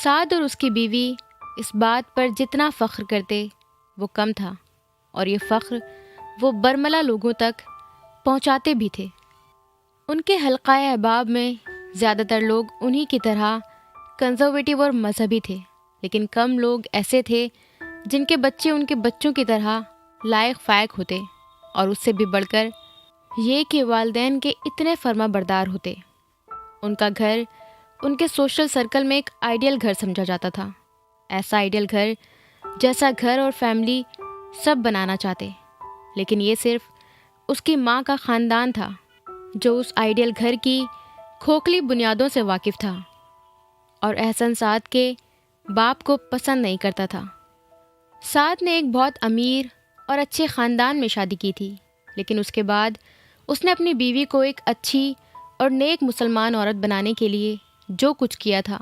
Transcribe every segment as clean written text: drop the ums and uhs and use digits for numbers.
سعد اور اس کی بیوی اس بات پر جتنا فخر کرتے وہ کم تھا، اور یہ فخر وہ برملا لوگوں تک پہنچاتے بھی تھے۔ ان کے حلقہ احباب میں زیادہ تر لوگ انہی کی طرح کنزرویٹو اور مذہبی تھے، لیکن کم لوگ ایسے تھے جن کے بچے ان کے بچوں کی طرح لائق فائق ہوتے، اور اس سے بھی بڑھ کر یہ کہ والدین کے اتنے فرما بردار ہوتے۔ ان کا گھر ان کے سوشل سرکل میں ایک آئیڈیل گھر سمجھا جاتا تھا، ایسا آئیڈیل گھر جیسا گھر اور فیملی سب بنانا چاہتے، لیکن یہ صرف اس کی ماں کا خاندان تھا جو اس آئیڈیل گھر کی کھوکھلی بنیادوں سے واقف تھا، اور احسن سعد کے باپ کو پسند نہیں کرتا تھا۔ سعد نے ایک بہت امیر اور اچھے خاندان میں شادی کی تھی، لیکن اس کے بعد اس نے اپنی بیوی کو ایک اچھی اور نیک مسلمان عورت بنانے کے لیے جو کچھ کیا تھا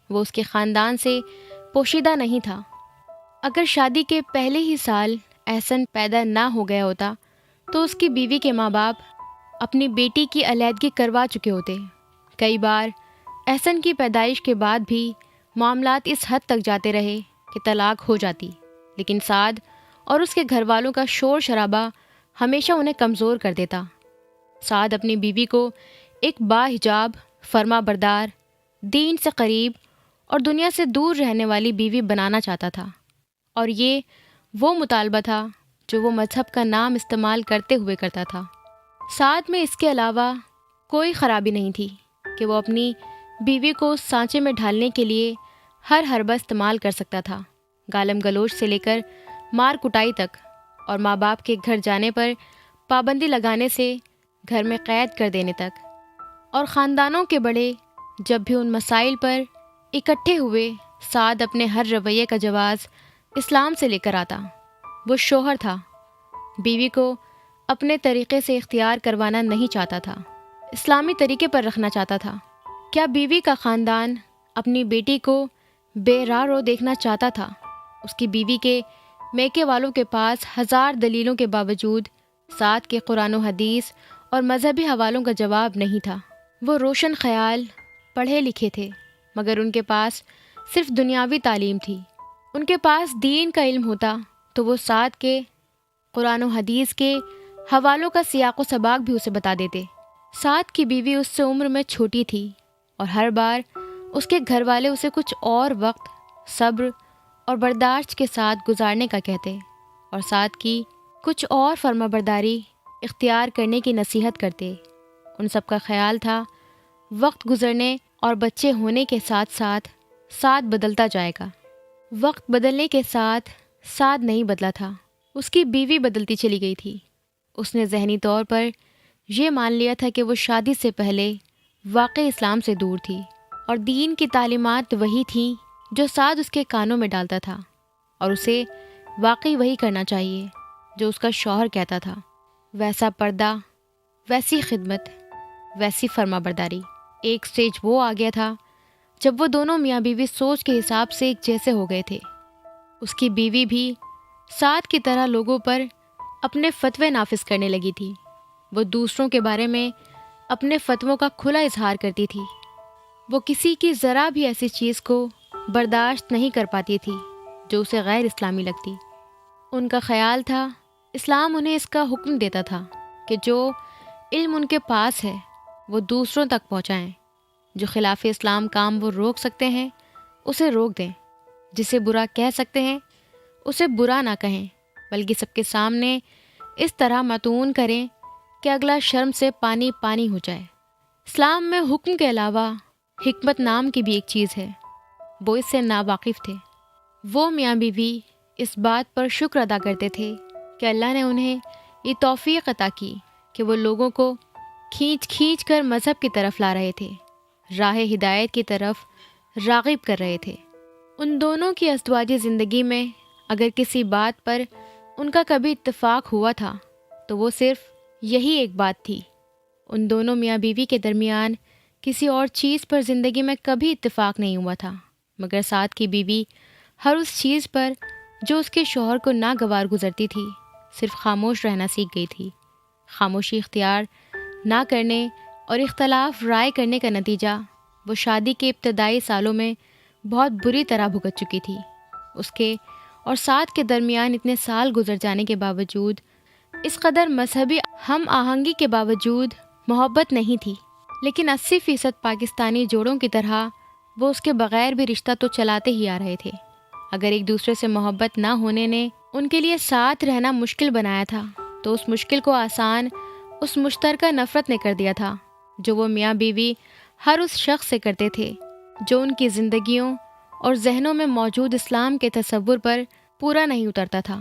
وہ اس کے خاندان سے پوشیدہ نہیں تھا۔ اگر شادی کے پہلے ہی سال احسن پیدا نہ ہو گیا ہوتا تو اس کی بیوی کے ماں باپ اپنی بیٹی کی علیحدگی کروا چکے ہوتے۔ کئی بار احسن کی پیدائش کے بعد بھی معاملات اس حد تک جاتے رہے کہ طلاق ہو جاتی، لیکن سعد اور اس کے گھر والوں کا شور شرابہ ہمیشہ انہیں کمزور کر دیتا۔ سعد اپنی بیوی کو ایک باحجاب، فرما بردار، دین سے قریب اور دنیا سے دور رہنے والی بیوی بنانا چاہتا تھا، اور یہ وہ مطالبہ تھا جو وہ مذہب کا نام استعمال کرتے ہوئے کرتا تھا۔ سعد میں اس کے علاوہ کوئی خرابی نہیں تھی کہ وہ اپنی بیوی کو اس سانچے میں ڈھالنے کے لیے ہر حربہ استعمال کر سکتا تھا، گالم گلوچ سے لے کر مار کٹائی تک، اور ماں باپ کے گھر جانے پر پابندی لگانے سے گھر میں قید کر دینے تک۔ اور خاندانوں کے بڑے جب بھی ان مسائل پر اکٹھے ہوئے، سعد اپنے ہر رویے کا جواز اسلام سے لے کر آتا۔ وہ شوہر تھا، بیوی کو اپنے طریقے سے اختیار کروانا نہیں چاہتا تھا، اسلامی طریقے پر رکھنا چاہتا تھا۔ کیا بیوی کا خاندان اپنی بیٹی کو بے راہ رو دیکھنا چاہتا تھا؟ اس کی بیوی کے میکے والوں کے پاس ہزار دلیلوں کے باوجود سعد کے قرآن و حدیث اور مذہبی حوالوں کا جواب نہیں تھا۔ وہ روشن خیال، پڑھے لکھے تھے، مگر ان کے پاس صرف دنیاوی تعلیم تھی۔ ان کے پاس دین کا علم ہوتا تو وہ سعد کے قرآن و حدیث کے حوالوں کا سیاق و سباق بھی اسے بتا دیتے۔ سعد کی بیوی اس سے عمر میں چھوٹی تھی، اور ہر بار اس کے گھر والے اسے کچھ اور وقت صبر اور برداشت کے ساتھ گزارنے کا کہتے، اور سعد کی کچھ اور فرما برداری اختیار کرنے کی نصیحت کرتے۔ ان سب کا خیال تھا وقت گزرنے اور بچے ہونے کے ساتھ ساتھ سعد بدلتا جائے گا۔ وقت بدلنے کے ساتھ سعد نہیں بدلا تھا، اس کی بیوی بدلتی چلی گئی تھی۔ اس نے ذہنی طور پر یہ مان لیا تھا کہ وہ شادی سے پہلے واقعی اسلام سے دور تھی، اور دین کی تعلیمات وہی تھیں جو سعد اس کے کانوں میں ڈالتا تھا، اور اسے واقعی وہی کرنا چاہیے جو اس کا شوہر کہتا تھا۔ ویسا پردہ، ویسی خدمت، ویسی فرما برداری۔ ایک سٹیج وہ آ گیا تھا جب وہ دونوں میاں بیوی سوچ کے حساب سے ایک جیسے ہو گئے تھے۔ اس کی بیوی بھی سعد کی طرح لوگوں پر اپنے فتوے نافذ کرنے لگی تھی۔ وہ دوسروں کے بارے میں اپنے فتووں کا کھلا اظہار کرتی تھی۔ وہ کسی کی ذرا بھی ایسی چیز کو برداشت نہیں کر پاتی تھی جو اسے غیر اسلامی لگتی۔ ان کا خیال تھا اسلام انہیں اس کا حکم دیتا تھا کہ جو علم ان کے پاس ہے وہ دوسروں تک پہنچائیں، جو خلاف اسلام کام وہ روک سکتے ہیں اسے روک دیں، جسے برا کہہ سکتے ہیں اسے برا نہ کہیں، بلکہ سب کے سامنے اس طرح متعون کریں کہ اگلا شرم سے پانی پانی ہو جائے۔ اسلام میں حکم کے علاوہ حکمت نام کی بھی ایک چیز ہے، وہ اس سے ناواقف تھے۔ وہ میاں بیوی اس بات پر شکر ادا کرتے تھے کہ اللہ نے انہیں یہ توفیق عطا کی کہ وہ لوگوں کو کھینچ کھینچ کر مذہب کی طرف لا رہے تھے، راہ ہدایت کی طرف راغب کر رہے تھے۔ ان دونوں کی ازدواجی زندگی میں اگر کسی بات پر ان کا کبھی اتفاق ہوا تھا تو وہ صرف یہی ایک بات تھی۔ ان دونوں میاں بیوی کے درمیان کسی اور چیز پر زندگی میں کبھی اتفاق نہیں ہوا تھا، مگر سعد کی بیوی ہر اس چیز پر جو اس کے شوہر کو ناگوار گزرتی تھی صرف خاموش رہنا سیکھ گئی تھی۔ خاموشی اختیار نہ کرنے اور اختلاف رائے کرنے کا نتیجہ وہ شادی کے ابتدائی سالوں میں بہت بری طرح بھگت چکی تھی۔ اس کے اور سعد کے درمیان اتنے سال گزر جانے کے باوجود، اس قدر مذہبی ہم آہنگی کے باوجود محبت نہیں تھی، لیکن 80% پاکستانی جوڑوں کی طرح وہ اس کے بغیر بھی رشتہ تو چلاتے ہی آ رہے تھے۔ اگر ایک دوسرے سے محبت نہ ہونے نے ان کے لیے ساتھ رہنا مشکل بنایا تھا، تو اس مشکل کو آسان اس مشترکہ نفرت نے کر دیا تھا جو وہ میاں بیوی ہر اس شخص سے کرتے تھے جو ان کی زندگیوں اور ذہنوں میں موجود اسلام کے تصور پر پورا نہیں اترتا تھا۔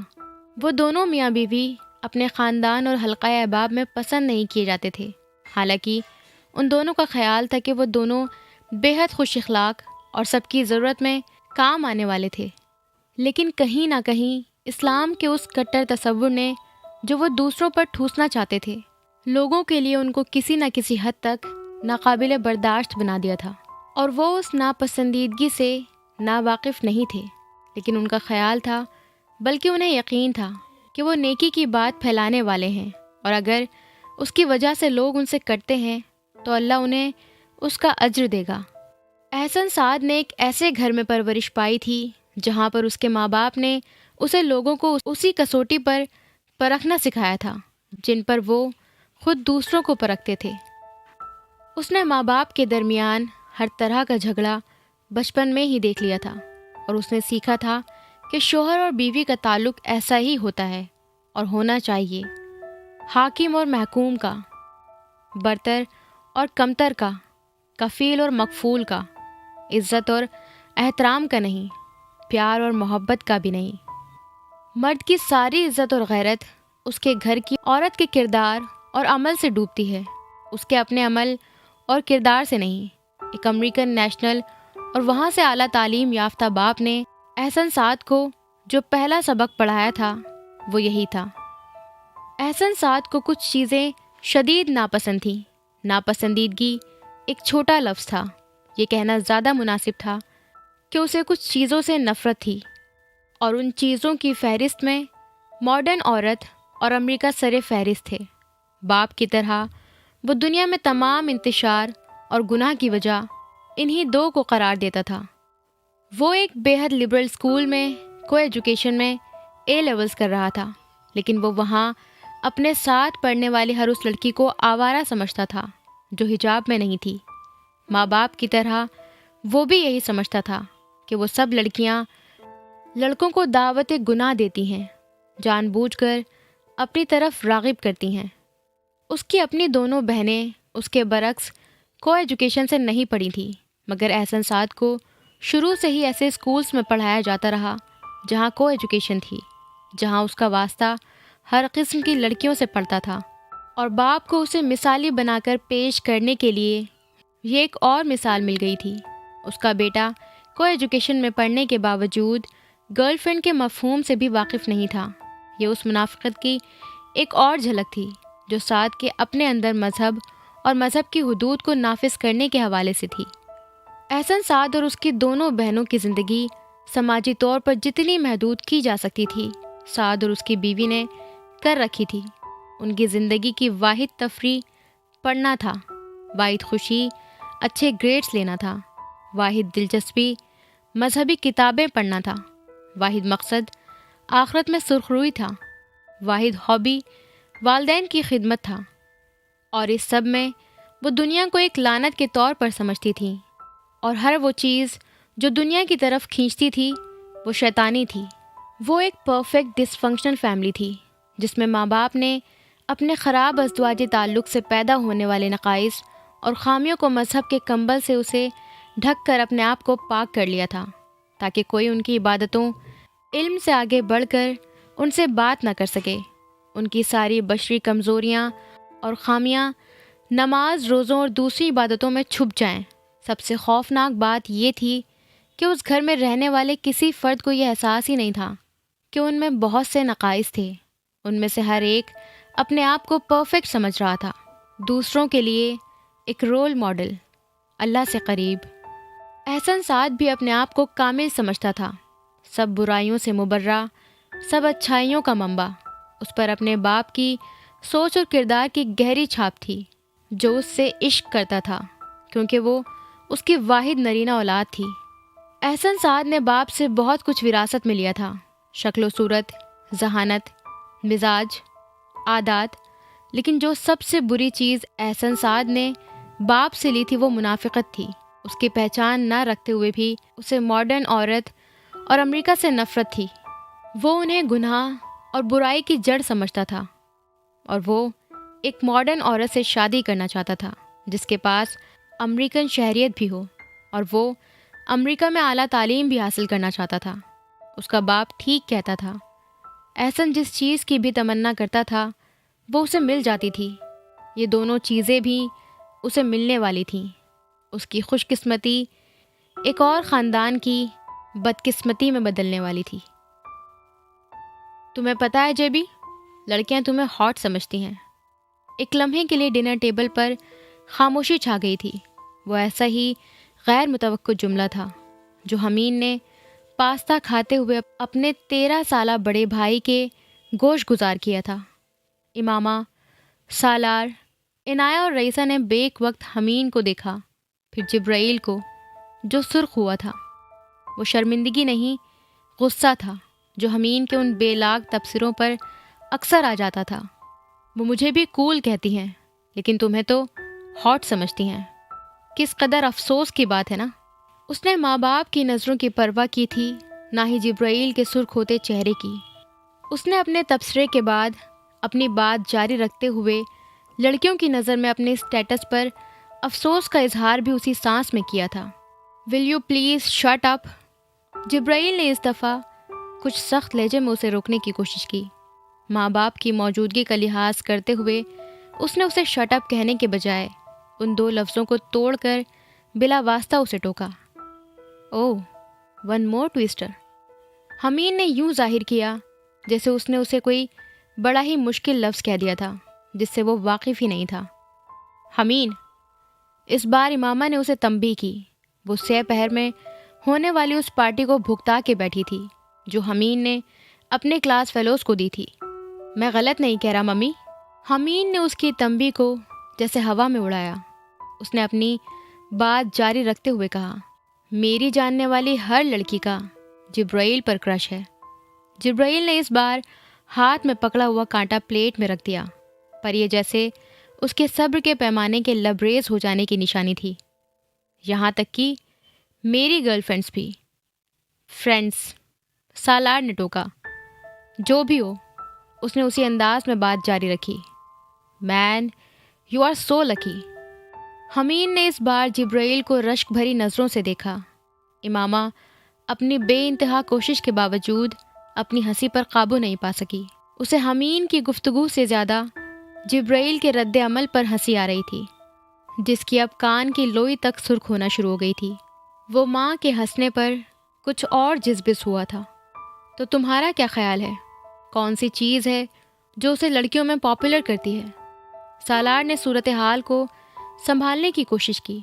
وہ دونوں میاں بیوی اپنے خاندان اور حلقہ احباب میں پسند نہیں کیے جاتے تھے، حالانکہ ان دونوں کا خیال تھا کہ وہ دونوں بے حد خوش اخلاق اور سب کی ضرورت میں کام آنے والے تھے۔ لیکن کہیں نہ کہیں اسلام کے اس کٹر تصور نے جو وہ دوسروں پر ٹھوسنا چاہتے تھے، لوگوں کے لیے ان کو کسی نہ کسی حد تک ناقابل برداشت بنا دیا تھا، اور وہ اس ناپسندیدگی سے ناواقف نہیں تھے، لیکن ان کا خیال تھا، بلکہ انہیں یقین تھا کہ وہ نیکی کی بات پھیلانے والے ہیں، اور اگر اس کی وجہ سے لوگ ان سے کٹتے ہیں تو اللہ انہیں اس کا اجر دے گا۔ احسن سعد نے ایک ایسے گھر میں پرورش پائی تھی جہاں پر اس کے ماں باپ نے اسے لوگوں کو اسی کسوٹی پر پرکھنا سکھایا تھا جن پر وہ خود دوسروں کو پرکھتے تھے۔ اس نے ماں باپ کے درمیان ہر طرح کا جھگڑا بچپن میں ہی دیکھ لیا تھا، اور اس نے سیکھا تھا کہ شوہر اور بیوی کا تعلق ایسا ہی ہوتا ہے اور ہونا چاہیے، حاکم اور محکوم کا، برتر اور کمتر کا، کفیل اور مکفول کا، عزت اور احترام کا نہیں، پیار اور محبت کا بھی نہیں۔ مرد کی ساری عزت اور غیرت اس کے گھر کی عورت کے کردار اور عمل سے ڈوبتی ہے، اس کے اپنے عمل اور کردار سے نہیں۔ ایک امریکن نیشنل اور وہاں سے اعلیٰ تعلیم یافتہ باپ نے احسن سعد کو جو پہلا سبق پڑھایا تھا وہ یہی تھا۔ احسن سعد کو کچھ چیزیں شدید ناپسند تھیں۔ ناپسندیدگی ایک چھوٹا لفظ تھا، یہ کہنا زیادہ مناسب تھا کہ اسے کچھ چیزوں سے نفرت تھی، اور ان چیزوں کی فہرست میں ماڈرن عورت اور امریکہ سر فہرست تھے۔ باپ کی طرح وہ دنیا میں تمام انتشار اور گناہ کی وجہ انہی دو کو قرار دیتا تھا۔ وہ ایک بے حد لبرل اسکول میں کو ایجوکیشن میں اے لیولز کر رہا تھا، لیکن وہ وہاں اپنے ساتھ پڑھنے والی ہر اس لڑکی کو آوارہ سمجھتا تھا جو حجاب میں نہیں تھی۔ ماں باپ کی طرح وہ بھی یہی سمجھتا تھا کہ وہ سب لڑکیاں لڑکوں کو دعوت گناہ دیتی ہیں، جان بوجھ کر اپنی طرف راغب کرتی ہیں۔ اس کی اپنی دونوں بہنیں اس کے برعکس کو ایجوکیشن سے نہیں پڑھی تھیں، مگر احسن سعد کو شروع سے ہی ایسے اسکولز میں پڑھایا جاتا رہا جہاں کو ایجوکیشن تھی، جہاں اس کا واسطہ ہر قسم کی لڑکیوں سے پڑتا تھا، اور باپ کو اسے مثالی بنا کر پیش کرنے کے لیے یہ ایک اور مثال مل گئی تھی۔ اس کا بیٹا کو ایجوکیشن میں پڑھنے کے باوجود گرل فرینڈ کے مفہوم سے بھی واقف نہیں تھا۔ یہ اس منافقت کی ایک اور جھلک تھی جو سعد کے اپنے اندر مذہب اور مذہب کی حدود کو نافذ کرنے کے حوالے سے تھی۔ احسن سعد اور اس کی دونوں بہنوں کی زندگی سماجی طور پر جتنی محدود کی جا سکتی تھی، سعد اور اس کی بیوی نے کر رکھی تھی۔ ان کی زندگی کی واحد تفریح پڑھنا تھا، واحد خوشی اچھے گریڈز لینا تھا، واحد دلچسپی مذہبی کتابیں پڑھنا تھا، واحد مقصد آخرت میں سرخروئی تھا، واحد ہابی والدین کی خدمت تھا، اور اس سب میں وہ دنیا کو ایک لعنت کے طور پر سمجھتی تھیں، اور ہر وہ چیز جو دنیا کی طرف کھینچتی تھی وہ شیطانی تھی۔ وہ ایک پرفیکٹ ڈس فنکشنل فیملی تھی جس میں ماں باپ نے اپنے خراب ازدواجی تعلق سے پیدا ہونے والے نقائص اور خامیوں کو مذہب کے کمبل سے اسے ڈھک کر اپنے آپ کو پاک کر لیا تھا، تاکہ کوئی ان کی عبادتوں علم سے آگے بڑھ کر ان سے بات نہ کر سکے۔ ان کی ساری بشری کمزوریاں اور خامیاں نماز، روزوں اور دوسری عبادتوں میں چھپ جائیں۔ سب سے خوفناک بات یہ تھی کہ اس گھر میں رہنے والے کسی فرد کو یہ احساس ہی نہیں تھا کہ ان میں بہت سے نقائص تھے۔ ان میں سے ہر ایک اپنے آپ کو پرفیکٹ سمجھ رہا تھا، دوسروں کے لیے ایک رول ماڈل، اللہ سے قریب۔ احسن سعد بھی اپنے آپ کو کامل سمجھتا تھا، سب برائیوں سے مبرہ، سب اچھائیوں کا منبع۔ اس پر اپنے باپ کی سوچ اور کردار کی گہری چھاپ تھی، جو اس سے عشق کرتا تھا کیونکہ وہ اس کی واحد نرینہ اولاد تھی۔ احسن سعد نے باپ سے بہت کچھ وراثت میں لیا تھا، شکل و صورت، ذہانت، مزاج، عادات، لیکن جو سب سے بری چیز احسن سعد نے باپ سے لی تھی وہ منافقت تھی۔ اس کی پہچان نہ رکھتے ہوئے بھی اسے ماڈرن عورت اور امریکہ سے نفرت تھی۔ وہ انہیں گناہ اور برائی کی جڑ سمجھتا تھا، اور وہ ایک ماڈرن عورت سے شادی کرنا چاہتا تھا جس کے پاس امریکن شہریت بھی ہو، اور وہ امریکہ میں اعلیٰ تعلیم بھی حاصل کرنا چاہتا تھا۔ اس کا باپ ٹھیک کہتا تھا، احسن جس چیز کی بھی تمنا کرتا تھا وہ اسے مل جاتی تھی۔ یہ دونوں چیزیں بھی اسے ملنے والی تھیں۔ اس کی خوش قسمتی ایک اور خاندان کی بدقسمتی میں بدلنے والی تھی۔ تمہیں پتہ ہے جیبی، لڑکیاں تمہیں ہاٹ سمجھتی ہیں۔ ایک لمحے کے لیے ڈنر ٹیبل پر خاموشی چھا گئی تھی۔ وہ ایسا ہی غیر متوقع جملہ تھا جو حمین نے پاستا کھاتے ہوئے اپنے 13 سالہ بڑے بھائی کے گوشت گزار کیا تھا۔ امامہ، سالار، عنایہ اور رئیسہ نے بیک وقت حمین کو دیکھا، پھر جبرائیل کو جو سرخ ہوا تھا۔ وہ شرمندگی نہیں، غصہ تھا جو حمین کے ان بے لاگ تبصروں پر اکثر آ جاتا تھا۔ وہ مجھے بھی کول کہتی ہیں لیکن تمہیں تو ہاٹ سمجھتی ہیں۔ کس قدر افسوس کی بات ہے نا۔ اس نے ماں باپ کی نظروں کی پرواہ کی تھی، نہ ہی جبرائیل کے سرخ ہوتے چہرے کی۔ اس نے اپنے تبصرے کے بعد اپنی بات جاری رکھتے ہوئے لڑکیوں کی نظر میں اپنے اسٹیٹس پر افسوس کا اظہار بھی اسی سانس میں کیا تھا۔ Will you please shut up? Jibrail نے اس دفعہ کچھ سخت لہجے میں اسے روکنے کی کوشش کی۔ ماں باپ کی موجودگی کا لحاظ کرتے ہوئے اس نے اسے شٹ اپ کہنے کے بجائے ان 2 لفظوں کو توڑ کر بلا واسطہ اسے ٹوکا۔ اوہ، ون مور ٹویسٹر۔ حمین نے یوں ظاہر کیا جیسے اس نے اسے کوئی بڑا ہی مشکل لفظ کہہ دیا تھا جس سے وہ واقف ہی نہیں تھا۔ حمین، اس بار امامہ نے اسے تنبیہ کی۔ وہ سہ پہر میں ہونے والی اس پارٹی کو بھگتا کے بیٹھی تھی جو حمین نے اپنے کلاس فیلوز کو دی تھی۔ میں غلط نہیں کہہ رہا ممی؟ حمین نے اس کی تنبیہ کو جیسے ہوا میں اڑایا۔ اس نے اپنی بات جاری رکھتے ہوئے کہا، میری جاننے والی ہر لڑکی کا جبرائیل پر کرش ہے۔ جبرائیل نے اس بار ہاتھ میں پکڑا ہوا کانٹا پلیٹ میں رکھ دیا، پر یہ جیسے اس کے صبر کے پیمانے کے لبریز ہو جانے کی نشانی تھی۔ یہاں تک کہ میری گرل فرینڈس بھی۔ فرینڈس، سالار نے ٹوکا۔ جو بھی ہو، اس نے اسی انداز میں بات جاری رکھی۔ مین، یو آر سو لکی۔ حمین نے اس بار جبرائیل کو رشک بھری نظروں سے دیکھا۔ امامہ اپنی بے انتہا کوشش کے باوجود اپنی ہنسی پر قابو نہیں پا سکی۔ اسے حمین کی گفتگو سے زیادہ جبرائیل کے رد عمل پر ہنسی آ رہی تھی، جس کی اب کان کی لوئی تک سرخ ہونا شروع ہو گئی تھی۔ وہ ماں کے ہنسنے پر کچھ اور جذبس ہوا تھا۔ تو تمہارا کیا خیال ہے؟ کون سی چیز ہے جو اسے لڑکیوں میں پاپولر کرتی ہے؟ سالار نے صورتحال کو سنبھالنے کی کوشش کی۔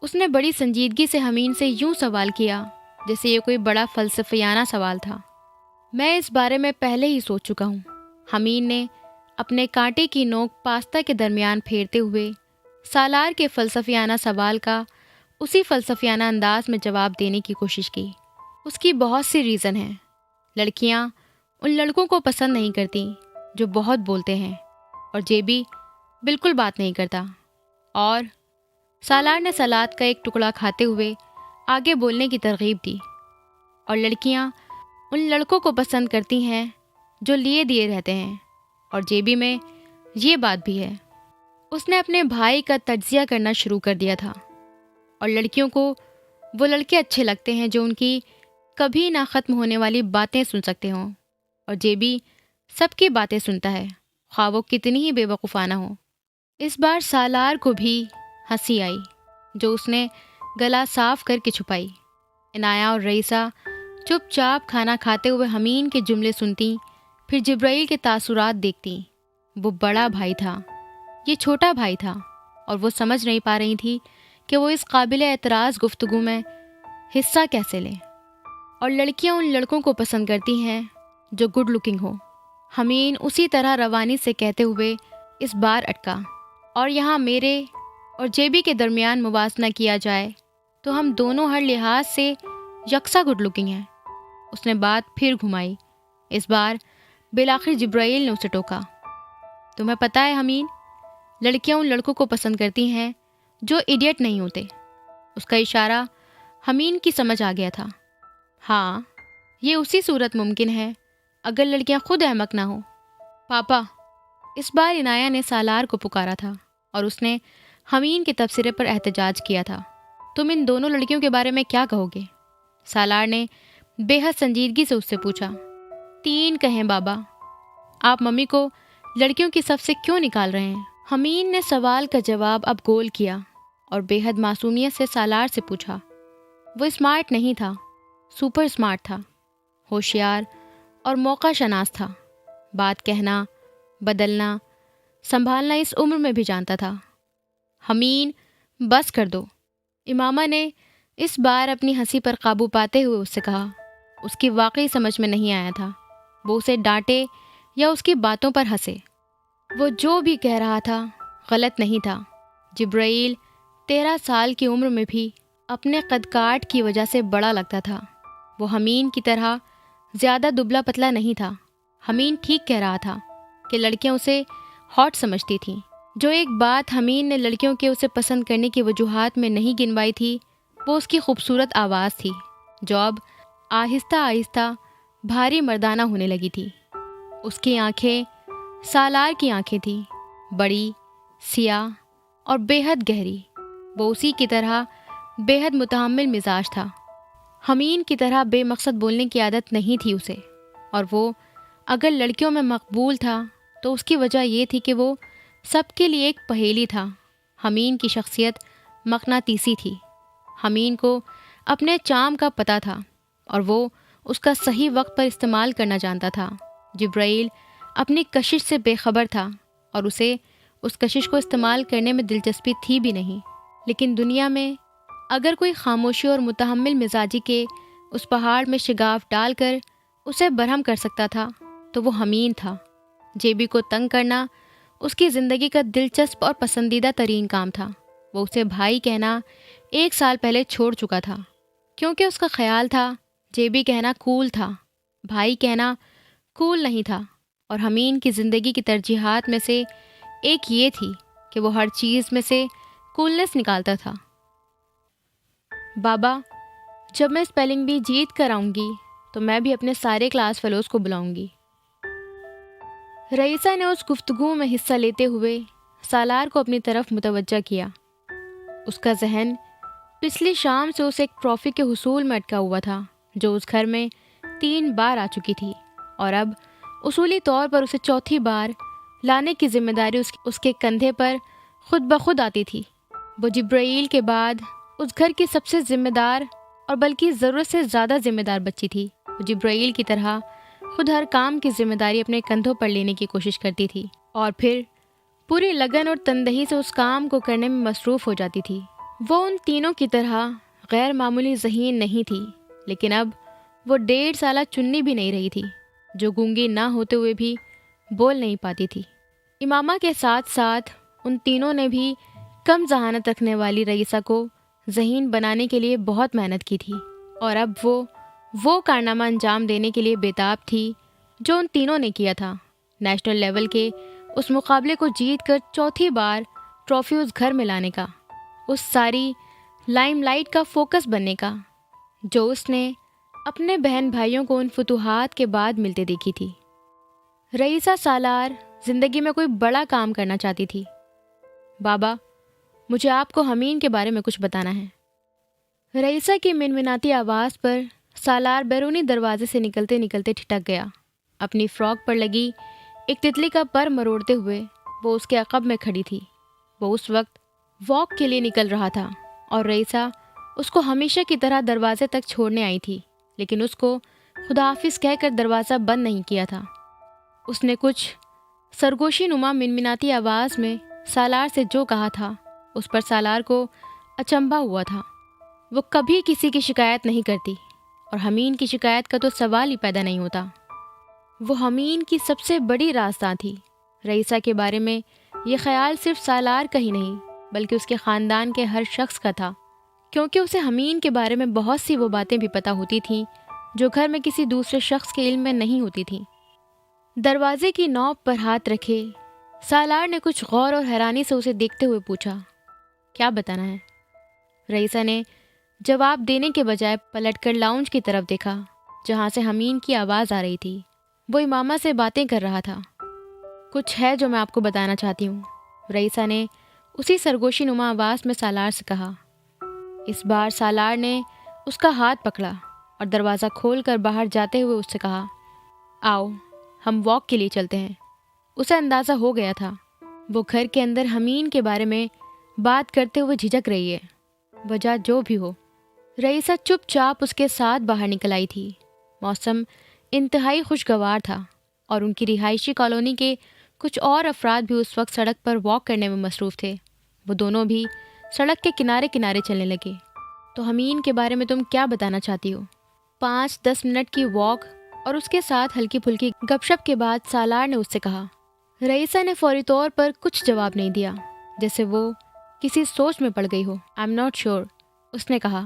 اس نے بڑی سنجیدگی سے حمین سے یوں سوال کیا جیسے یہ کوئی بڑا فلسفیانہ سوال تھا۔ میں اس بارے میں پہلے ہی سوچ چکا ہوں۔ حمین نے اپنے کانٹے کی نوک پاستا کے درمیان پھیرتے ہوئے سالار کے فلسفیانہ سوال کا اسی فلسفیانہ انداز میں جواب دینے کی کوشش کی۔ اس کی بہت سی ریزن ہیں۔ لڑکیاں ان لڑکوں کو پسند نہیں کرتی جو بہت بولتے ہیں، اور جیبی بالکل بات نہیں کرتا۔ اور سالار نے سلاد کا ایک ٹکڑا کھاتے ہوئے آگے بولنے کی ترغیب دی۔ اور لڑکیاں ان لڑکوں کو پسند کرتی ہیں جو لیے دیے رہتے ہیں، اور جیبی میں یہ بات بھی ہے۔ اس نے اپنے بھائی کا تجزیہ کرنا شروع کر دیا تھا۔ اور لڑکیوں کو وہ لڑکے اچھے لگتے ہیں جو ان کی کبھی نہ ختم ہونے والی باتیں سن سکتے ہوں، اور جیبی سب کی باتیں سنتا ہے، خواہ وہ کتنی ہی بے وقوفانہ ہوں۔ اس بار سالار کو بھی ہنسی آئی جو اس نے گلا صاف کر کے چھپائی۔ عنایہ اور رئیسہ چپ چاپ کھانا کھاتے ہوئے حمین کے جملے سنتی، پھر جبرائیل کے تاثرات دیکھتی۔ وہ بڑا بھائی تھا، یہ چھوٹا بھائی تھا، اور وہ سمجھ نہیں پا رہی تھی کہ وہ اس قابل اعتراض گفتگو میں حصہ کیسے لیں۔ اور لڑکیاں ان لڑکوں کو پسند کرتی ہیں جو گڈ لکنگ ہو۔ حمین اسی طرح روانی سے کہتے ہوئے اس بار اٹکا۔ اور یہاں میرے اور جیبی کے درمیان موازنہ کیا جائے تو ہم دونوں ہر لحاظ سے یکساں گڈ لکنگ ہیں۔ اس نے بات پھر گھمائی۔ اس بار بالآخر جبرائیل نے اسے ٹوکا۔ تمہیں پتہ ہے حمین، لڑکیاں ان لڑکوں کو پسند کرتی ہیں جو ایڈیٹ نہیں ہوتے۔ اس کا اشارہ حمین کی سمجھ آ گیا تھا۔ ہاں، یہ اسی صورت ممکن ہے اگر لڑکیاں خود احمق نہ ہوں۔ پاپا، اس بار عنایہ نے سالار کو پکارا تھا اور اس نے حمین کے تبصرے پر احتجاج کیا تھا۔ تم ان دونوں لڑکیوں کے بارے میں کیا کہو گے؟ سالار نے بے حد سنجیدگی سے اس سے پوچھا۔ 3 کہیں بابا، آپ ممی کو لڑکیوں کی صف سے کیوں نکال رہے ہیں؟ حمین نے سوال کا جواب اب گول کیا اور بے حد معصومیت سے سالار سے پوچھا۔ وہ اسمارٹ نہیں تھا، سپر اسمارٹ تھا، ہوشیار اور موقع شناس تھا۔ بات کہنا، بدلنا، سنبھالنا اس عمر میں بھی جانتا تھا۔ حمین، بس کر دو، امامہ نے اس بار اپنی ہنسی پر قابو پاتے ہوئے اس سے کہا۔ اس کی واقعی سمجھ میں نہیں آیا تھا وہ اسے ڈانٹے یا اس کی باتوں پر ہنسے۔ وہ جو بھی کہہ رہا تھا غلط نہیں تھا۔ جبرائیل 13 سال کی عمر میں بھی اپنے قد کاٹ کی وجہ سے بڑا لگتا تھا۔ وہ حمین کی طرح زیادہ دبلا پتلا نہیں تھا۔ حمین ٹھیک کہہ رہا تھا کہ لڑکیاں اسے ہاٹ سمجھتی تھیں۔ جو ایک بات حمین نے لڑکیوں کے اسے پسند کرنے کی وجوہات میں نہیں گنوائی تھی، وہ اس کی خوبصورت آواز تھی، جو اب آہستہ آہستہ بھاری مردانہ ہونے لگی تھی۔ اس کی آنکھیں سالار کی آنکھیں تھیں، بڑی، سیاہ اور بے حد گہری۔ وہ اسی کی طرح بے حد متحمل مزاج تھا۔ حمین کی طرح بے مقصد بولنے کی عادت نہیں تھی اسے، اور وہ اگر لڑکیوں میں مقبول تھا تو اس کی وجہ یہ تھی کہ وہ سب کے لیے ایک پہیلی تھا۔ حمین کی شخصیت مقناطیسی تھی۔ حمین کو اپنے چام کا پتہ تھا اور وہ اس کا صحیح وقت پر استعمال کرنا جانتا تھا۔ جبرائیل اپنی کشش سے بے خبر تھا اور اسے اس کشش کو استعمال کرنے میں دلچسپی تھی بھی نہیں، لیکن دنیا میں اگر کوئی خاموشی اور متحمل مزاجی کے اس پہاڑ میں شگاف ڈال کر اسے برہم کر سکتا تھا تو وہ حمین تھا۔ جیبی کو تنگ کرنا اس کی زندگی کا دلچسپ اور پسندیدہ ترین کام تھا۔ وہ اسے بھائی کہنا 1 سال پہلے چھوڑ چکا تھا، کیونکہ اس کا خیال تھا جیبی کہنا کول تھا، بھائی کہنا کول نہیں تھا۔ اور حمین کی زندگی کی ترجیحات میں سے ایک یہ تھی کہ وہ ہر چیز میں سے کولنس نکالتا تھا۔ بابا، جب میں اسپیلنگ بی جیت کر آؤں گی تو میں بھی اپنے سارے کلاس فیلوز کو بلاؤں گی۔ رئیسہ نے اس گفتگو میں حصہ لیتے ہوئے سالار کو اپنی طرف متوجہ کیا۔ اس کا ذہن پچھلی شام سے اس ایک ٹرافی کے حصول میں اٹکا ہوا تھا جو اس گھر میں 3 بار آ چکی تھی، اور اب اصولی طور پر اسے 4تھی بار لانے کی ذمہ داری اس کے کندھے پر خود بخود آتی تھی۔ وہ جبرائیل کے بعد اس گھر کی سب سے ذمہ دار اور بلکہ ضرورت سے زیادہ ذمہ دار بچی تھی۔ وہ جبرائیل کی طرح خود ہر کام کی ذمہ داری اپنے کندھوں پر لینے کی کوشش کرتی تھی اور پھر پوری لگن اور تندہی سے اس کام کو کرنے میں مصروف ہو جاتی تھی۔ وہ ان تینوں کی طرح غیر معمولی ذہین نہیں تھی، لیکن اب وہ 1.5 سالہ چنی بھی نہیں رہی تھی جو گونگی نہ ہوتے ہوئے بھی بول نہیں پاتی تھی۔ امامہ کے ساتھ ساتھ ان تینوں نے بھی کم ذہانت رکھنے والی رئیسہ کو ذہین بنانے کے لیے بہت محنت کی تھی، اور اب وہ کارنامہ انجام دینے کے لیے بےتاب تھی جو ان تینوں نے کیا تھا۔ نیشنل لیول کے اس مقابلے کو جیت کر 4تھی بار ٹرافی اس گھر میں لانے کا، اس ساری لائم لائٹ کا فوکس بننے کا جو اس نے اپنے بہن بھائیوں کو ان فتوحات کے بعد ملتے دیکھی تھی۔ رئیسہ سالار زندگی میں کوئی بڑا کام کرنا چاہتی تھی۔ بابا، مجھے آپ کو حمین کے بارے میں کچھ بتانا ہے۔ رئیسہ کی منمناتی آواز پر سالار بیرونی دروازے سے نکلتے نکلتے ٹھٹک گیا۔ اپنی فراک پر لگی ایک تتلی کا پر مروڑتے ہوئے وہ اس کے عقب میں کھڑی تھی۔ وہ اس وقت واک کے لیے نکل رہا تھا اور رئیسہ اس کو ہمیشہ کی طرح دروازے تک چھوڑنے آئی تھی، لیکن اس کو خدا حافظ کہہ کر دروازہ بند نہیں کیا تھا۔ اس نے کچھ سرگوشی نما منمناتی آواز میں سالار سے جو کہا تھا اس پر سالار کو اچنبھا ہوا تھا۔ وہ کبھی کسی کی شکایت نہیں کرتی اور حمین کی شکایت کا تو سوال ہی پیدا نہیں ہوتا۔ وہ حمین کی سب سے بڑی رازداں تھی۔ رئیسہ کے بارے میں یہ خیال صرف سالار کا ہی نہیں بلکہ اس کے خاندان کے ہر شخص کا تھا کیونکہ اسے حمین کے بارے میں بہت سی وہ باتیں بھی پتہ ہوتی تھیں جو گھر میں کسی دوسرے شخص کے علم میں نہیں ہوتی تھیں۔ دروازے کی نوب پر ہاتھ رکھے سالار نے کچھ غور اور حیرانی سے اسے دیکھتے ہوئے پوچھا، کیا بتانا ہے؟ رئیسہ نے جواب دینے کے بجائے پلٹ کر لاؤنج کی طرف دیکھا جہاں سے حمین کی آواز آ رہی تھی۔ وہ امامہ سے باتیں کر رہا تھا۔ کچھ ہے جو میں آپ کو بتانا چاہتی ہوں، رئیسہ نے اسی سرگوشی نما آواز میں سالار سے کہا۔ اس بار سالار نے اس کا ہاتھ پکڑا اور دروازہ کھول کر باہر جاتے ہوئے اس سے کہا، آؤ ہم واک کے لیے چلتے ہیں۔ اسے اندازہ ہو گیا تھا وہ گھر کے اندر حمین کے بارے میں بات کرتے ہوئے جھجک رہی ہے، وجہ جو بھی ہو۔ رئیسہ چپ چاپ اس کے ساتھ باہر نکل آئی تھی۔ موسم انتہائی خوشگوار تھا اور ان کی رہائشی کالونی کے کچھ اور افراد بھی اس وقت سڑک پر واک کرنے میں مصروف تھے۔ وہ دونوں بھی سڑک کے کنارے کنارے چلنے لگے۔ تو حمین کے بارے میں تم کیا بتانا چاہتی ہو؟ 5-10 منٹ کی واک اور اس کے ساتھ ہلکی پھلکی گپ شپ کے بعد سالار نے اس سے کہا۔ رئیسہ نے فوری طور پر کچھ جواب نہیں دیا، جیسے وہ کسی سوچ میں پڑ گئی ہو۔ I'm not sure، اس نے کہا۔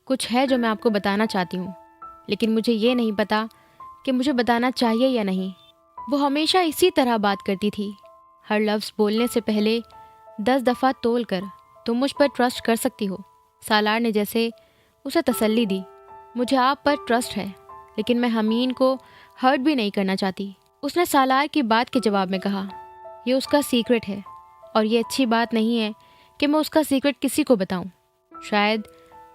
کچھ ہے جو میں آپ کو بتانا چاہتی ہوں، لیکن مجھے یہ نہیں پتا کہ مجھے بتانا چاہیے یا نہیں۔ وہ ہمیشہ اسی طرح بات کرتی تھی، ہر لفظ بولنے سے پہلے 10 دفعہ تول کر، تم مجھ پر ٹرسٹ کر سکتی ہو۔ سالار نے جیسے اسے تسلی دی، مجھے آپ پر ٹرسٹ ہے، لیکن میں حمین کو ہرٹ بھی نہیں کرنا چاہتی۔ اس نے سالار کی بات کے جواب میں کہا، یہ اس کا سیکرٹ ہے اور یہ اچھی بات نہیں ہے کہ میں اس کا سیکرٹ کسی کو بتاؤں۔ شاید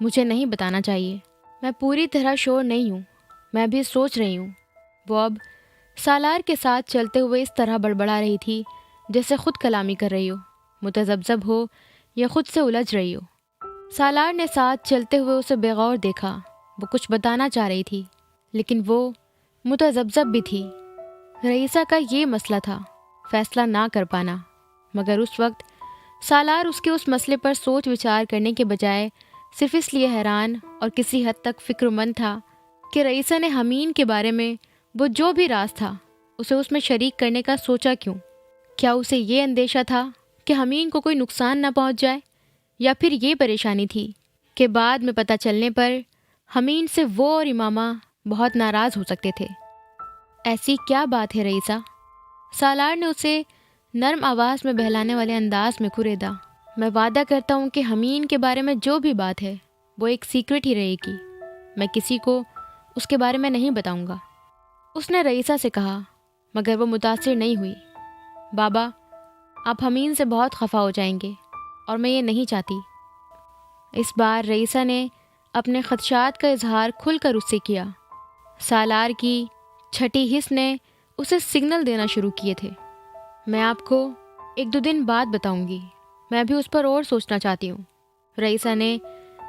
مجھے نہیں بتانا چاہیے، میں پوری طرح شور نہیں ہوں، میں بھی سوچ رہی ہوں۔ وہ اب سالار کے ساتھ چلتے ہوئے اس طرح بڑبڑا رہی تھی جیسے خود کلامی کر رہی ہو، متذبذب ہو یا خود سے الجھ رہی ہو۔ سالار نے ساتھ چلتے ہوئے اسے بے غور دیکھا۔ وہ کچھ بتانا چاہ رہی تھی لیکن وہ متذبذب بھی تھی۔ رئیسہ کا یہ مسئلہ تھا، فیصلہ نہ کر پانا، مگر اس وقت سالار اس کے اس مسئلے پر سوچ وچار کرنے کے بجائے صرف اس لیے حیران اور کسی حد تک فکر مند تھا کہ رئیسہ نے حمین کے بارے میں وہ جو بھی راز تھا اسے اس میں شریک کرنے کا سوچا کیوں؟ کیا اسے یہ اندیشہ تھا کہ حمین کو کوئی نقصان نہ پہنچ جائے، یا پھر یہ پریشانی تھی کہ بعد میں پتہ چلنے پر حمین سے وہ اور امامہ بہت ناراض ہو سکتے تھے؟ ایسی کیا بات ہے رئیسہ؟ سالار نے اسے نرم آواز میں بہلانے والے انداز میں کریدا۔ میں وعدہ کرتا ہوں کہ حمین کے بارے میں جو بھی بات ہے وہ ایک سیکرٹ ہی رہے گی، میں کسی کو اس کے بارے میں نہیں بتاؤں گا، اس نے رئیسہ سے کہا، مگر وہ متاثر نہیں ہوئی۔ بابا، آپ حمین سے بہت خفا ہو جائیں گے اور میں یہ نہیں چاہتی۔ اس بار رئیسہ نے اپنے خدشات کا اظہار کھل کر اس سے کیا۔ سالار کی چھٹی حس نے اسے سگنل دینا شروع کیے تھے، میں آپ کو 1-2 دن بعد بتاؤں گی، میں بھی اس پر اور سوچنا چاہتی ہوں، رئیسہ نے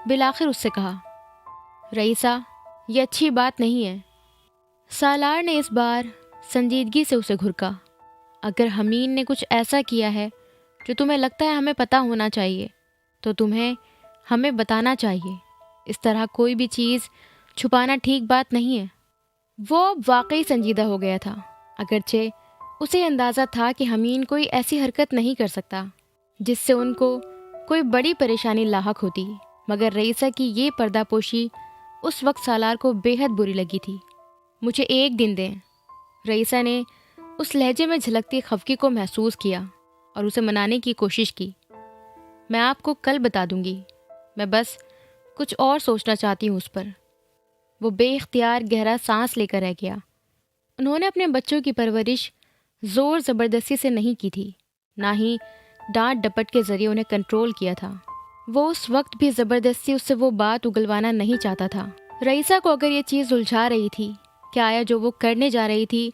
بالآخر اس سے کہا۔ رئیسہ، یہ اچھی بات نہیں ہے۔ سالار نے اس بار سنجیدگی سے اسے گھرکا۔ اگر حمین نے کچھ ایسا کیا ہے جو تمہیں لگتا ہے ہمیں پتہ ہونا چاہیے تو تمہیں ہمیں بتانا چاہیے، اس طرح کوئی بھی چیز چھپانا ٹھیک بات نہیں ہے۔ وہ اب واقعی سنجیدہ ہو گیا تھا، اگرچہ اسے اندازہ تھا کہ حمین کوئی ایسی حرکت نہیں کر سکتا جس سے ان کو کوئی بڑی پریشانی لاحق ہوتی، مگر رئیسہ کی یہ پردہ پوشی اس وقت سالار کو بے حد بری لگی تھی۔ مجھے 1 دن دیں، رئیسہ نے اس لہجے میں جھلکتی خفگی کو محسوس کیا اور اسے منانے کی کوشش کی۔ میں آپ کو کل بتا دوں گی، میں بس کچھ اور سوچنا چاہتی ہوں اس پر۔ وہ بے اختیار گہرا سانس لے کر رہ گیا۔ انہوں نے اپنے بچوں کی پرورش زور زبردستی سے نہیں کی تھی، نہ ہی ڈانٹ ڈپٹ کے ذریعے انہیں کنٹرول کیا تھا۔ وہ اس وقت بھی زبردستی اس سے وہ بات اگلوانا نہیں چاہتا تھا۔ رئیسہ کو اگر یہ چیز الجھا رہی تھی کہ آیا جو وہ کرنے جا رہی تھی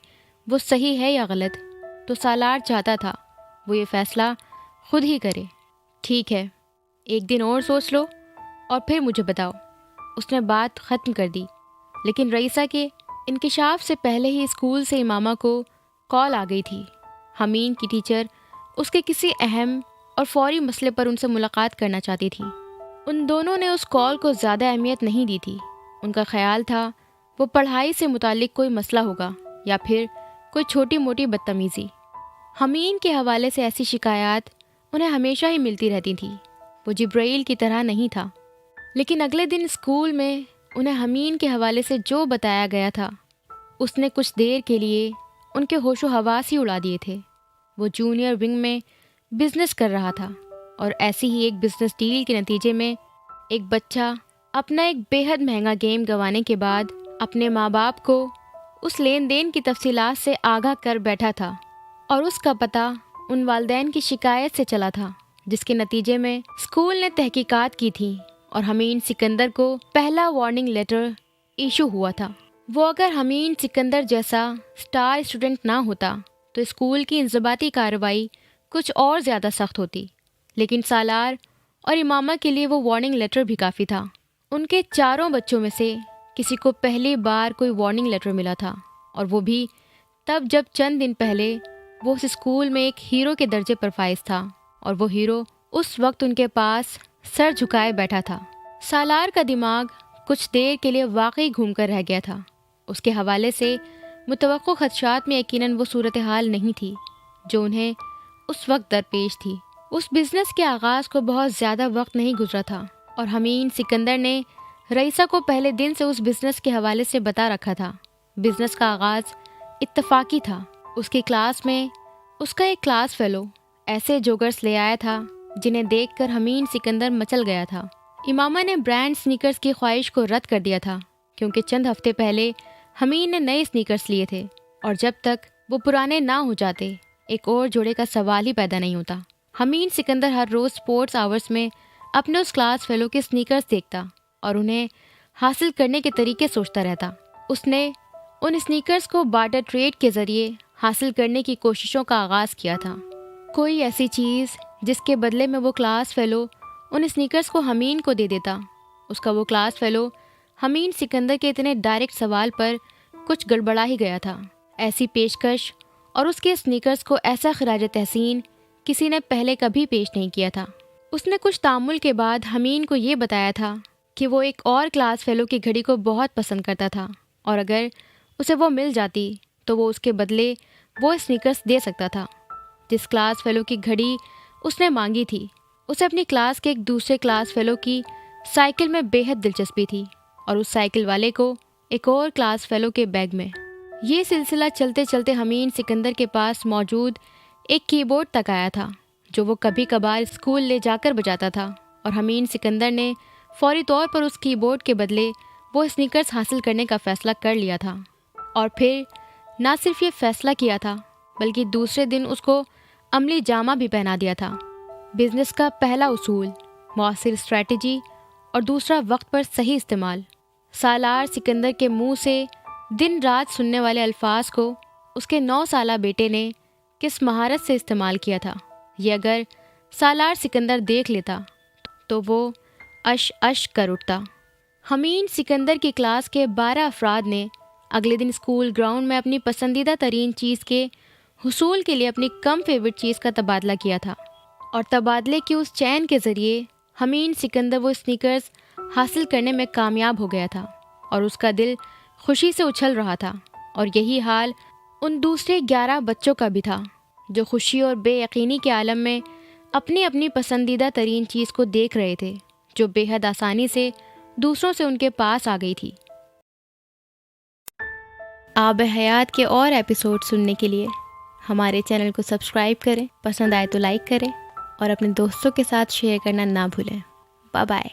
وہ صحیح ہے یا غلط، تو سالار چاہتا تھا وہ یہ فیصلہ خود ہی کرے۔ ٹھیک ہے، 1 دن اور سوچ لو اور پھر مجھے بتاؤ، اس نے بات ختم کر دی۔ لیکن رئیسہ کے انکشاف سے پہلے ہی اسکول سے امامہ کو کال آ گئی تھی۔ حمین کی ٹیچر اس کے کسی اہم اور فوری مسئلے پر ان سے ملاقات کرنا چاہتی تھی۔ ان دونوں نے اس کال کو زیادہ اہمیت نہیں دی تھی۔ ان کا خیال تھا وہ پڑھائی سے متعلق کوئی مسئلہ ہوگا یا پھر کوئی چھوٹی موٹی بدتمیزی۔ حمین کے حوالے سے ایسی شکایات انہیں ہمیشہ ہی ملتی رہتی تھیں۔ وہ جبرائیل کی طرح نہیں تھا، لیکن اگلے دن اسکول میں انہیں حمین کے حوالے سے جو بتایا گیا تھا اس نے کچھ دیر کے لیے ان کے ہوش و حواس ہی اڑا دیے تھے۔ وہ جونیئر ونگ میں بزنس کر رہا تھا اور ایسی ہی ایک بزنس ڈیل کے نتیجے میں ایک بچہ اپنا ایک بے حد مہنگا گیم گنوانے کے بعد اپنے ماں باپ کو اس لین دین کی تفصیلات سے آگاہ کر بیٹھا تھا، اور اس کا پتہ ان والدین کی شکایت سے چلا تھا، جس کے نتیجے میں اسکول نے تحقیقات کی تھی اور حمین سکندر کو پہلا وارننگ لیٹر ایشو ہوا تھا۔ وہ اگر حمین سکندر جیسا اسٹار اسٹوڈنٹ نہ ہوتا تو اسکول کی انضباطی کارروائی کچھ اور زیادہ سخت ہوتی، لیکن سالار اور امامہ کے لیے وہ وارننگ لیٹر بھی کافی تھا۔ ان کے چاروں بچوں میں سے کسی کو پہلی بار کوئی وارننگ لیٹر ملا تھا، اور وہ بھی تب جب چند دن پہلے وہ اس اسکول میں ایک ہیرو کے درجے پر فائز تھا، اور وہ ہیرو اس وقت ان کے پاس سر جھکائے بیٹھا تھا۔ سالار کا دماغ کچھ دیر کے لیے واقعی گھوم کر رہ گیا تھا۔ اس کے حوالے سے متوقع خدشات میں یقیناً وہ صورتحال نہیں تھی جو انہیں اس وقت درپیش تھی۔ اس بزنس کے آغاز کو بہت زیادہ وقت نہیں گزرا تھا، اور حمین سکندر نے رئیسہ کو پہلے دن سے اس بزنس کے حوالے سے بتا رکھا تھا۔ بزنس کا آغاز اتفاقی تھا۔ اس کی کلاس میں اس کا ایک کلاس فیلو ایسے جوگرز لے آیا تھا جنہیں دیکھ کر حمین سکندر مچل گیا تھا۔ امامہ نے برانڈ سنیکرز کی خواہش کو رد کر دیا تھا، کیونکہ چند ہفتے پہلے حمین نے نئے سنیکرز لیے تھے، اور جب تک وہ پرانے نہ ہو جاتے ایک اور جوڑے کا سوال ہی پیدا نہیں ہوتا۔ حمین سکندر ہر روز سپورٹس آورز میں اپنے اس کلاس فیلو کے سنیکرز دیکھتا اور انہیں حاصل کرنے کے طریقے سوچتا رہتا۔ اس نے ان سنیکرز کو بارٹر ٹریڈ کے ذریعے حاصل کرنے کی کوششوں کا آغاز کیا تھا۔ کوئی ایسی چیز جس کے بدلے میں وہ کلاس فیلو ان سنیکرز کو حمین کو دے دیتا۔ اس کا وہ کلاس فیلو حمین سکندر کے اتنے ڈائریکٹ سوال پر کچھ گڑبڑا ہی گیا تھا۔ ایسی پیشکش اور اس کے سنیکرز کو ایسا خراج تحسین کسی نے پہلے کبھی پیش نہیں کیا تھا۔ اس نے کچھ تأمل کے بعد حمین کو یہ بتایا تھا کہ وہ ایک اور کلاس فیلو کی گھڑی کو بہت پسند کرتا تھا، اور اگر اسے وہ مل جاتی تو وہ اس کے بدلے وہ سنیکرز دے سکتا تھا۔ جس کلاس فیلو کی گھڑی اس نے مانگی تھی اسے اپنی کلاس کے ایک دوسرے کلاس فیلو کی سائیکل میں بے حد دلچسپی تھی، اور اس سائیکل والے کو ایک اور کلاس فیلو کے بیگ میں۔ یہ سلسلہ چلتے چلتے حمین سکندر کے پاس موجود ایک کی بورڈ تک آیا تھا جو وہ کبھی کبھار اسکول لے جا کر بجاتا تھا، اور حمین سکندر نے فوری طور پر اس کی بورڈ کے بدلے وہ سنیکرز حاصل کرنے کا فیصلہ کر لیا تھا، اور پھر نہ صرف یہ فیصلہ کیا تھا بلکہ دوسرے دن اس کو عملی جامہ بھی پہنا دیا تھا۔ بزنس کا پہلا اصول مؤثر اسٹریٹجی اور دوسرا وقت پر صحیح استعمال۔ سالار سکندر کے منہ سے دن رات سننے والے الفاظ کو اس کے 9 سالہ بیٹے نے کس مہارت سے استعمال کیا تھا، یہ اگر سالار سکندر دیکھ لیتا تو وہ اش کر اٹھتا۔ حمین سکندر کی کلاس کے 12 افراد نے اگلے دن اسکول گراؤنڈ میں اپنی پسندیدہ ترین چیز کے حصول کے لیے اپنی کم فیورٹ چیز کا تبادلہ کیا تھا، اور تبادلے کی اس چین کے ذریعے حمین سکندر وہ سنیکرز حاصل کرنے میں کامیاب ہو گیا تھا، اور اس کا دل خوشی سے اچھل رہا تھا۔ اور یہی حال ان دوسرے 11 بچوں کا بھی تھا جو خوشی اور بے یقینی کے عالم میں اپنی اپنی پسندیدہ ترین چیز کو دیکھ رہے تھے جو بے حد آسانی سے دوسروں سے ان کے پاس آ گئی تھی۔ آب حیات کے اور ایپیسوڈ سننے کے لیے ہمارے چینل کو سبسکرائب کریں، پسند آئے تو لائک کریں، اور اپنے دوستوں کے ساتھ شیئر کرنا نہ بھولیں۔ Bye bye.